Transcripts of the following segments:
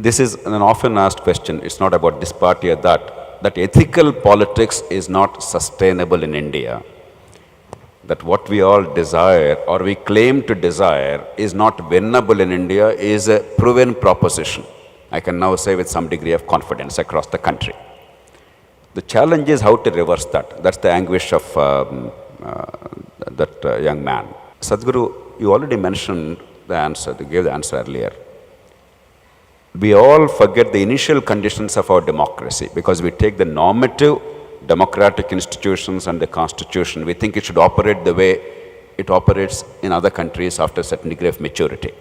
this is an often asked question, it's not about this party or that ethical politics is not sustainable in India. That what we all desire or we claim to desire is not winnable in India is a proven proposition. I can now say with some degree of confidence across the country. The challenge is how to reverse that. That's the anguish of that young man. Sadhguru, you already mentioned the answer, you gave the answer earlier. We all forget the initial conditions of our democracy because we take the normative democratic institutions and the constitution. We think it should operate the way it operates in other countries after a certain degree of maturity.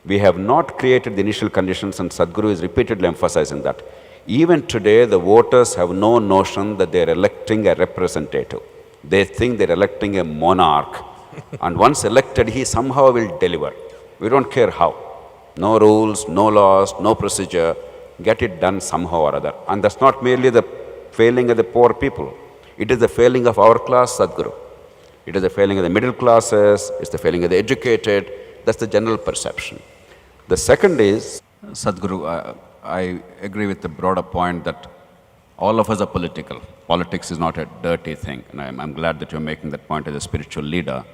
We have not created the initial conditions, and Sadhguru is repeatedly emphasizing that. Even today, the voters have no notion that they are electing a representative. They think they're electing a monarch, and once elected, he somehow will deliver. We don't care how. No rules, no laws, no procedure, get it done somehow or other. And that's not merely the failing of the poor people. It is the failing of our class, Sadhguru. It is the failing of the middle classes, it's the failing of the educated. That's the general perception. The second is, Sadhguru, I agree with the broader point that all of us are political. Politics is not a dirty thing, and I'm glad that you're making that point as a spiritual leader.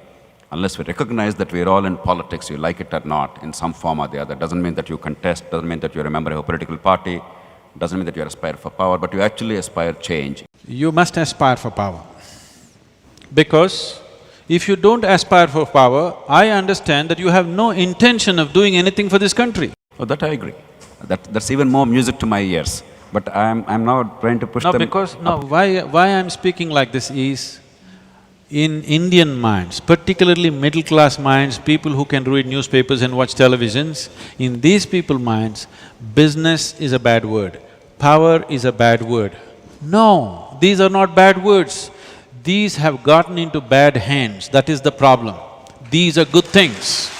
Unless we recognize that we're all in politics, you like it or not, in some form or the other, doesn't mean that you contest, doesn't mean that you're a member of a political party, doesn't mean that you aspire for power, but you actually aspire change. You must aspire for power. Because if you don't aspire for power, I understand that you have no intention of doing anything for this country. Oh, that I agree. That's even more music to my ears. But I'm now trying to push them up. Why I'm speaking like this is, in Indian minds, particularly middle-class minds, people who can read newspapers and watch televisions, in these people's minds, business is a bad word, power is a bad word. No, these are not bad words. These have gotten into bad hands, that is the problem. These are good things.